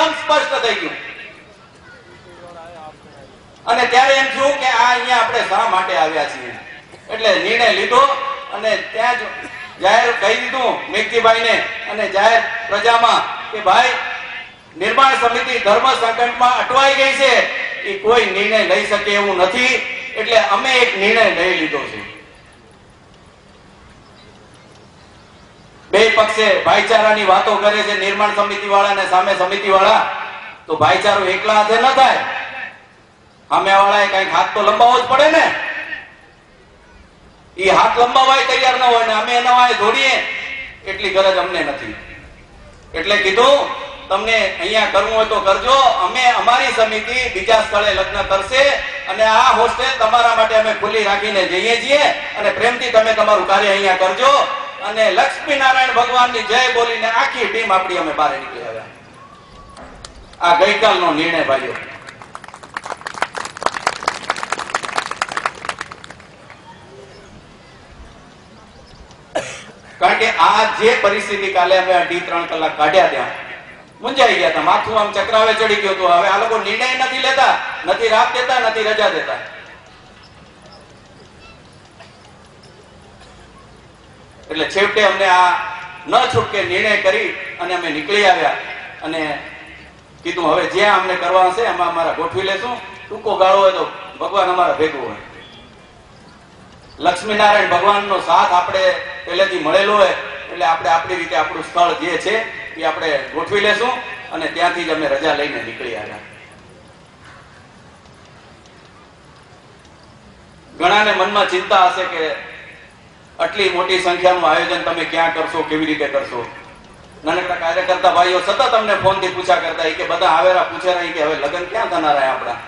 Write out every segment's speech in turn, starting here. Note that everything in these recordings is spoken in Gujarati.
એકદમ સ્પષ્ટ થઈ ગયું. અને ત્યારે એમ થયું કે આ અહીંયા આપણે શા માટે આવ્યા છીએ. એટલે નિર્ણય લીધો અને ત્યાં જ જાહેર કહી દીધું મેઘજીભાઈને અને જાહેર પ્રજામાં કે ભાઈ નિર્માણ સમિતિ ધર્મ સંકટમાં અટવાઈ ગઈ છે, એ કોઈ નિર્ણય લઈ શકે એવું નથી. એટલે અમે એક નિર્ણય લઈ લીધો છે. બે પક્ષે ભાઈચારાની વાતો કરે છે, નિર્માણ સમિતિ વાળા અને સામે સમિતિ વાળા. તો ભાઈચારો એકલા હાથે ન થાય, સામે વાળાએ કઈક હાથ તો લંબાવવો જ પડે ને. એ હાથ લંબાવવા તૈયાર ન હોય ને અમે એના વાય દોડીએ એટલી ગરજ અમને નથી. એટલે કીધું તમને અહીંયા કરવું હોય તો કરજો, અમે અમારી સમિતિ બીજા સ્થળે લગ્ન કરશે અને આ હોસ્ટેલ તમારા માટે અમે ખુલ્લી રાખીને જઈએ છીએ અને પ્રેમથી તમે તમારું કાર્ય અહીંયા કરજો. અને લક્ષ્મી નારાયણ ભગવાનની જય બોલીને આખી ટીમ આપણી અમે બહાર નીકળી આવ્યા. આ ગઈકાલનો નિર્ણય ભાઈઓ. કારણ કે આ જે પરિસ્થિતિ કાલે અમે 2.5-3 કલાક કાઢ્યા ત્યાં મુંજાઈ ગયા હતા, માથું આમ ચક્રાવે ચડી ગયું હતું. હવે આ લોકો નિર્ણય નથી લેતા, નથી રાત દેતા, નથી રજા દેતા. એટલે છેવટે અમને આ ન છૂટકે નિર્ણય કરી અને અમે નીકળી આવ્યા અને કીધું હવે જ્યાં અમને કરવાનું છે એમાં અમારા ગોઠવી લેશું. ટૂંકો ગાળો હોય તો ભગવાન અમારા ભેગું હોય. લક્ષ્મીનારાયણ ભગવાનનો સાથ આપણે પહેલેથી મળેલો હોય એટલે આપણે આપણી રીતે આપણું સ્થળ જે છે એ આપણે ગોઠવી લેશું અને ત્યાંથી જ અમે રજા લઈને નીકળી આવ્યા. ઘણાને મનમાં ચિંતા હશે કે આટલી મોટી સંખ્યાનું આયોજન તમે ક્યાં કરશો, કેવી રીતે કરશો. નાનકડા કાર્યકર્તા ભાઈઓ સતત અમને ફોનથી પૂછા કરતા કે બધા આવેરા પૂછેરા કે હવે લગ્ન ક્યાં થનારા આપણા.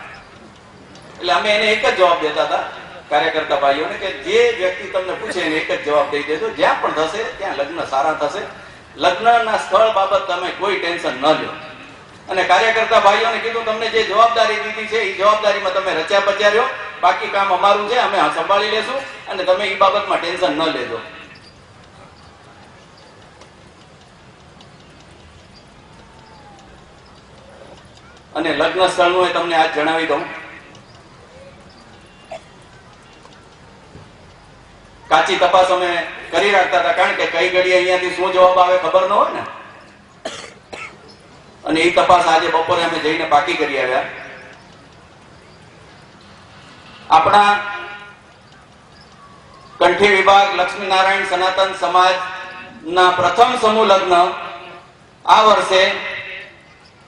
એટલે અમે એને એક જ જવાબ દેતા હતા કાર્યકર્તા ભાઈઓને કે જે વ્યક્તિ તમને પૂછે એને એક જ જવાબ દઈ દેજો, જ્યાં પણ થશે ત્યાં લગ્ન સારા થશે. લગ્નના સ્થળ બાબત તમે કોઈ ટેન્શન ન લો. અને કાર્યકર્તા ભાઈઓને કીધું તમને જે જવાબદારી દીધી છે એ જવાબદારીમાં તમે રચ્યા પચ્યા રહ્યો, બાકી કામ અમારું છે, અમે સંભાળી લેશું અને તમે એ બાબતમાં ટેન્શન ન લેજો. અને લગ્ન સ્થળનું એ તમને આજ જણાવી દઉં. કાચી તપાસ અમે કરી રાખતા હતા, કારણ કે કઈ ઘડી અહીંયાથી શું જવાબ આવે ખબર ન હોય ને. અને એ તપાસ આજે બપોરે અમે જઈને પાકી કરી આવ્યા. આપણા કંઠી વિભાગ લક્ષ્મીનારાયણ સનાતન સમાજના પ્રથમ સમૂહ લગ્ન આ વર્ષે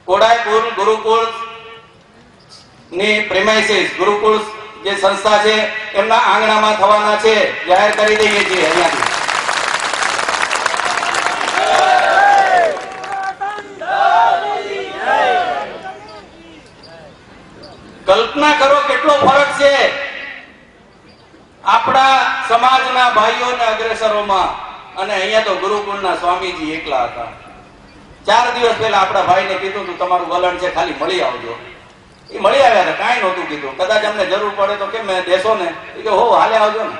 કોડાયપુર ગુરુકુળ ની પ્રેમાઇસીસ ગુરુકુળ જે સંસ્થા છે એમના આંગણામાં થવાના છે. જાહેર કરી દઈએ છીએ અહીંયાથી. કલ્પના કરો કેટલો ફરક છે આપણા સમાજના ભાઈઓ અને અગ્રેસરોમાં. અને અહીંયા તો ગુરુકુળના સ્વામીજી એકલા હતા. 4 દિવસ પહેલા આપણા ભાઈને કીધું તું તમારું વલણ છે, ખાલી મળી આવજો. એ મળી આવ્યા હતા, કાંઈ નહોતું કીધું. કદાચ અમને જરૂર પડે તો કેમ દેશો ને, એ કે હો હાલે આવજો ને.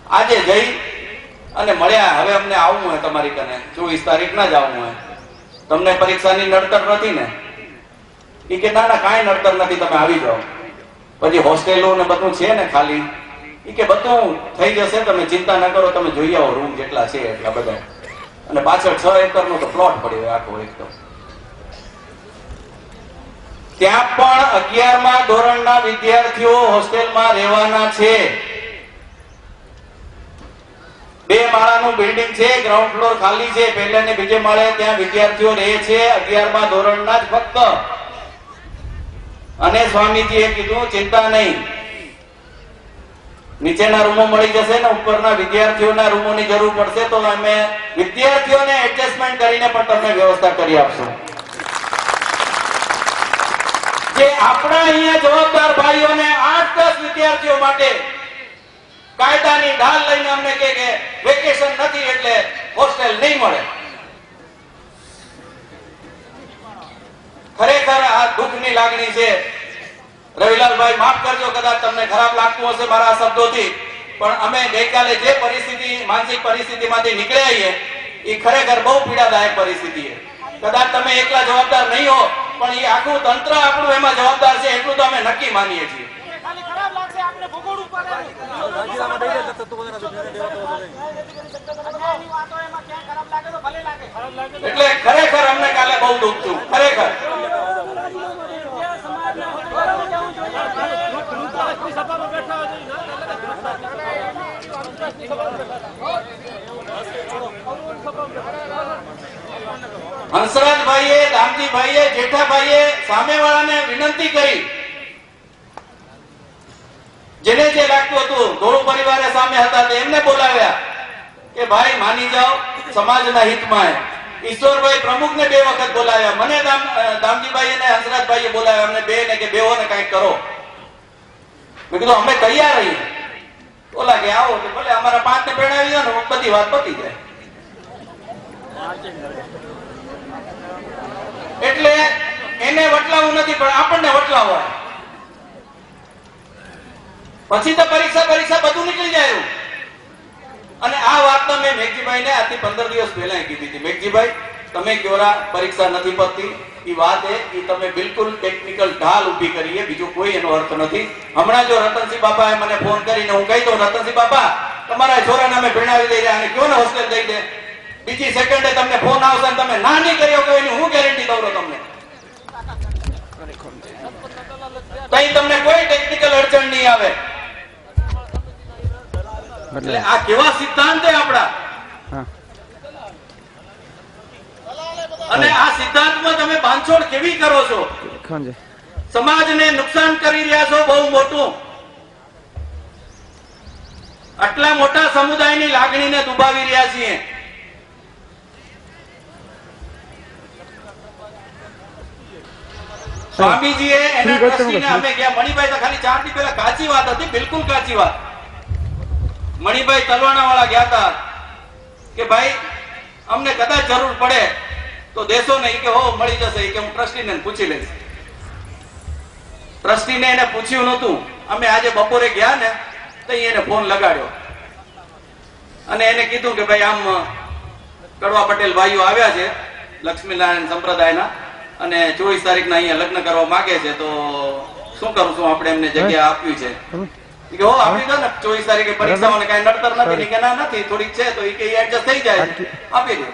આજે જઈ અને મળ્યા. હવે અમને આવવું હોય તમારી કને 24 તારીખના જ આવવું હોય. તમને પરીક્ષાની નડતર નથી ને? એ કે ના ના કાંઈ નડતર નથી, તમે આવી જાઓ. પછી હોસ્ટેલો ને બધું છે ને ખાલી, એ કે બધું થઈ જશે, તમે ચિંતા ન કરો, તમે જોઈ આવો રૂમ જેટલા છે એટલા બધા. અને પાછળ 6 એકરનો તો પ્લોટ પડ્યો આખો એકદમ. ત્યાં પણ 11મા ધોરણના વિદ્યાર્થીઓ હોસ્ટેલમાં રહેવાના છે. 2 માળાનું બિલ્ડિંગ છે, ગ્રાઉન્ડ ફ્લોર ખાલી છે, પહેલા ને બીજે માળે ત્યાં વિદ્યાર્થીઓ રહે છે 11મા ધોરણના જ ફક્ત. અને સ્વામીજીએ કીધું ચિંતા નહીં, નીચેના રૂમો મળી જશે ને ઉપરના વિદ્યાર્થીઓના રૂમોની જરૂર પડશે તો અમે વિદ્યાર્થીઓને એડજસ્ટમેન્ટ કરીને પણ તમને વ્યવસ્થા કરી આપશું. જે આપણા અહીંયા જવાબદાર ભાઈઓને 8-10 વિદ્યાર્થીઓ માટે કાયદાની ઢાલ લઈને અમને કે વેકેશન નથી એટલે હોસ્ટેલ નહીં મળે. ખરેખર આ દુઃખની લાગણી છે. રવિલાલભાઈ માફ કરજો કદાચ તમને ખરાબ લાગતું હશે મારા શબ્દોથી, પણ અમે ગઈકાલે જે પરિસ્થિતિ માનસિક પરિસ્થિતિમાંથી નીકળ્યા છીએ એ ખરેખર બહુ પીડાદાયક પરિસ્થિતિ છે. કદાચ તમે એકલા જવાબદાર નહીં હો, પણ એ આખું તંત્ર આપણું એમાં જવાબદાર છે, એટલું તો અમે નક્કી માનીએ છીએ. એટલે ખરેખર અમને કાલે બહુ દુઃખ થયું, ખરેખર. હંસરાજભાઈએ, દામજીભાઈએ, જેઠાભાઈએ સામેવાળાને વિનંતી કરી, જેને જે લાગતું હતું, ધોળું પરિવારે સામે હતા એમને બોલાવ્યા કે ભાઈ માની જાઓ, સમાજના હિતમાં. ઈશ્વરભાઈ પ્રમુખને 2 વખત બોલાવ્યા, મને દામજીભાઈ અને હંસરાજભાઈએ બોલાવ્યા, અમને બે ને કે બેઓને કંઈક કરો. મેં કીધું અમે તૈયાર રહીએ. બોલા કે આવો, ભલે અમારા 5 ને પરણાવી દો ને, બધી વાત પતી જાય. એટલે એને વટલાવું નથી, પણ આપણને વટલાવવા. પછી તો પરીક્ષા બધું નીકળી જાય. અને આ વાત તો મેં મેઘજીભાઈને આજથી 15 દિવસ પહેલા કીધી હતી. મેઘજીભાઈ, તમે ક્યોરા પરીક્ષા નથી પતતી, એ વાત એ તમે બિલકુલ ટેકનિકલ ઢાલ ઊભી કરીએ, બીજો કોઈ એનો અર્થ નથી. હમણાં જો રતનસિંહ બાપાએ મને ફોન કરીને હું કહી દઉં, રતનસિંહ બાપા તમારા છોરાને અમે ભણાવી દઈ રહ્યા અને કયો ને હોસ્ટેલ દઈ દે, બીજી સેકન્ડે તમને ફોન આવશે અને તમે ના નહીં કર્યો કે એની હું ગેરંટી દઉં તમને. તઈ તમને કોઈ ટેકનિકલ અડચણ નહીં આવે. એટલે આ કેવા સિદ્ધાંત છે આપડા, અને આ સિદ્ધાંતમાં તમે બાંધછોડ કેવી કરો છો, સમાજને નુકસાન કરી રહ્યા છો બહુ મોટું. આટલા મોટા સમુદાયની લાગણીને દુભાવી રહ્યા છીએ. સ્વામીજીએ એના ટ્રસ્ટીને અમે ગયા. મણિભાઈ તો ખાલી 4 દી પહેલા કાચી વાત હતી, બિલકુલ કાચી વાત. મણિભાઈ તલવાણા વાળા ગયા હતા કે ભાઈ અમને કદાચ જરૂર પડે તો દેશો ને કે હો મળી જશે, કે હું ટ્રસ્ટીને પૂછી લઈશ. ટ્રસ્ટીને એને પૂછ્યું નતું. અમે આજે બપોરે ગયા ને તો એને ફોન લગાડ્યો અને એને કીધું કે ભાઈ આમ કડવા પટેલ ભાઈઓ આવ્યા છે લક્ષ્મીનારાયણ સંપ્રદાયના અને 24 તારીખના અહીંયા લગ્ન કરવા માંગે છે, તો શું કરશું આપણે, એમને જગ્યા આપવી છે. કે હો આપી દો ને, 24 તારીખે પરીક્ષાઓને કઈ નડતર નથી. કે ના નથી, થોડીક છે તો એ કે એડજસ્ટ થઈ જાય, આપી દો.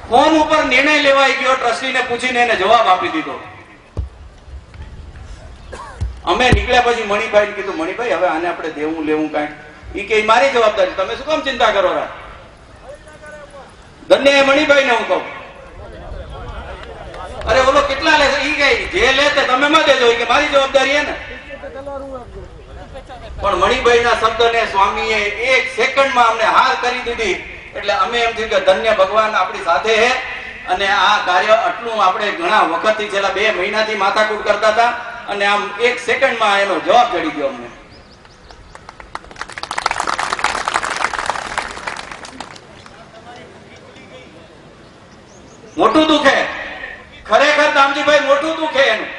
ફોન ઉપર નિર્ણય લેવાઈ ગયો, ટ્રસ્ટીને પૂછીને એને જવાબ આપી દીધો. અમે નીકળ્યા પછી મણિભાઈને કીધું, મણિભાઈ હવે આને આપણે દેવું લેવું કાંઈ, એ કે મારી જવાબદારી, તમે શું કામ ચિંતા કરો? ધન્ય મણિભાઈને હું કહું, અરે ઓલો કેટલા લે? ઈ કઈ જે લે તે તમે માં દેજો, કે મારી જવાબદારી હે ને. પણ મણિભાઈના શબ્દને સ્વામીએ 1 સેકન્ડમાં અમને હાર કરી દીધી. એટલે અમે એમ થયું કે ધન્ય ભગવાન આપણી સાથે હે. અને આ કાર્ય આટલું આપણે ઘણા વખતથી છેલ્લા 2 મહિનાથી માથાકૂટ કરતા હતા, અને આમ 1 સેકન્ડમાં એનો જવાબ જડી ગયો અમને. મોટું દુઃખ હે ખરેખર દામજીભાઈ, મોટું દુઃખ હે એનું.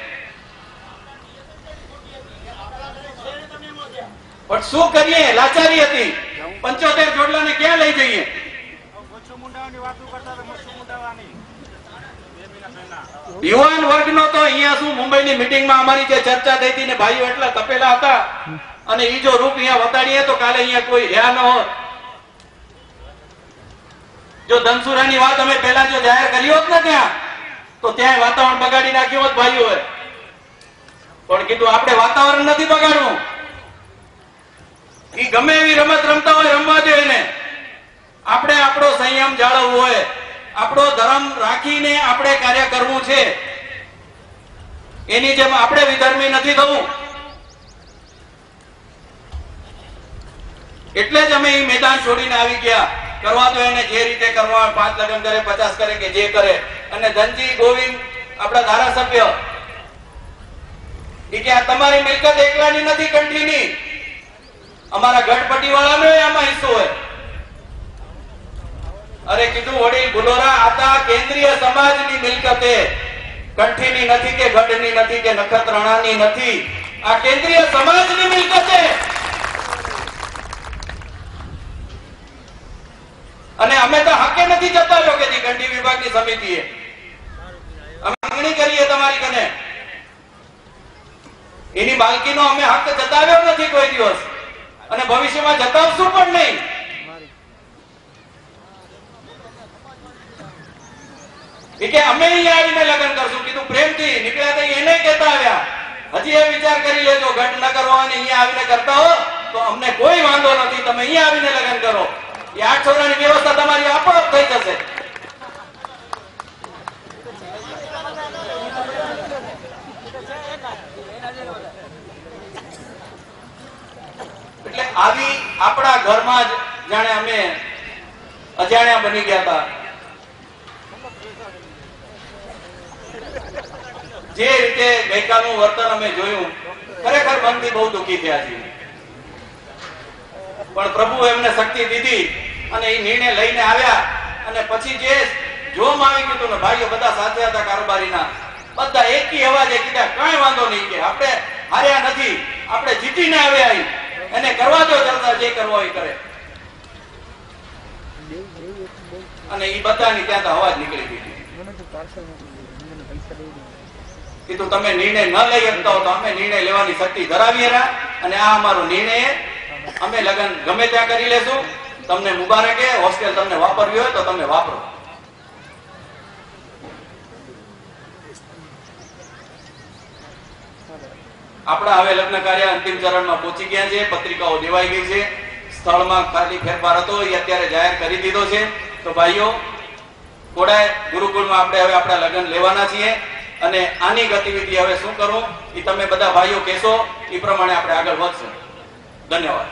પણ શું કરીએ, લાચારી હતી. 75 જોડલાને ક્યાં લઈ જઈએ? યુવાન વર્ગનો તો અહીંયા શું, મુંબઈની મીટિંગમાં અમારી જે ચર્ચા થઈ હતી ને ભાઈઓ એટલા તપેલા હતા, અને ઈ જો રૂપ અહીંયા વતાડીએ તો કાલે અહીંયા કોઈ રહ્યા ન હોત. જો ધનસુરાની વાત અમે પહેલા જો જાહેર કરી હોત ને ત્યાં, તો ત્યાં વાતાવરણ બગાડી નાખ્યું હોત ભાઈઓએ. પણ કીધું આપણે વાતાવરણ નથી બગાડવું. ઈ ગમે એવી રમત રમતા હોય રમવા દે એને. આપણે આપણો સંયમ જાળવવો હોય, આપણો ધર્મ રાખીને આપણે કાર્ય કરવું છે. એની જેમ આપણે વિધર્મી નથી થવું. એટલે જ અમે એ મેદાન છોડીને આવી ગયા. કરવા દો એને જે રીતે કરવા, 5 લગ્ન કરે 50 કરે કે જે કરે. અને ધનજી ગોવિંદ આપણા ધારાસભ્ય એ કે આ તમારી મિલકત એકલાની નથી, કંઠીની. અમારા ગઢપટ્ટી વાળાનો આમાં હિસ્સો હોય. અરે કીધું વડીલ ભુલોરા, આતા કેન્દ્રીય સમાજની મિલકતે, કંઠીની નથી કે ગઢની નથી કે નખત્રાણાની નથી. આ કેન્દ્રીય સમાજની મિલકતે. અને અમે તો હકે નથી જતાવ્યો કે સમિતિએ અમે માંગણી કરીએ તમારી કને, એની બાલકીનો અમે હક જતાવ્યો નથી કોઈ દિવસ અને ભવિષ્યમાં જતાવશું પણ નહીં. કે અમે અહીંયા આવીને લગ્ન કરશું કીધું, પ્રેમથી નીકળ્યા તો એને કહેતા આવ્યા, હજી એ વિચાર કરી લેજો, ઘટ ન કરવા અને અહીંયા આવીને કરતા હો તો અમને કોઈ વાંધો નથી, તમે અહીંયા આવીને લગ્ન કરો. એ 8 છોકરાની વ્યવસ્થા તમારી આપોઆપ થઈ જશે. એટલે આવી આપણા ઘરમાં જ જાણે અમે અજાણ્યા બની ગયા હતા. જે રીતે ગઈકાલનું વર્તન અમે જોયું, ખરેખર મનથી બહુ દુઃખી થયા છીએ. પણ પ્રભુ એમને શક્તિ દીધી અને એ નિર્ણય લઈને આવ્યા. અને પછી જે જોવામાં આવી ગયું ને, ભાઈઓ બધા સાથે હતા કારોબારીના, બધા એકી અવાજે કીધા કઈ વાંધો નહીં, કે આપણે હાર્યા નથી, આપણે જીતીને આવ્યા, એને કરવા દો ચર્ચા, જે કરવો એ કરે. અને એ બધાની ત્યાં તો અવાજ નીકળી ગઈ. કીધું તમે નિર્ણય ન લઈ શકતા હો તો અમે નિર્ણય લેવાની શક્તિ ધરાવીએ રહ્યા, અને આ અમારો નિર્ણય, અમે લગ્ન ગમે ત્યાં કરી લેશું. તમને મુબારક, હોસ્ટેલ તમને વાપરવી હોય તો તમે વાપરો. આપણા હવે લગ્ન કાર્ય અંતિમ ચરણમાં પહોંચી ગયા છે. પત્રિકાઓ દેવાઈ ગઈ છે. સ્થળમાં ખાલી ફેરફાર હતો એ અત્યારે જાહેર કરી દીધો છે. તો ભાઈઓ, કોડાય ગુરુકુળમાં આપણે હવે આપણા લગ્ન લેવાના છીએ અને આની ગતિવિધિ હવે શું કરવું એ તમે બધા ભાઈઓ કહેશો, એ પ્રમાણે આપણે આગળ વધશું. ધન્યવાદ.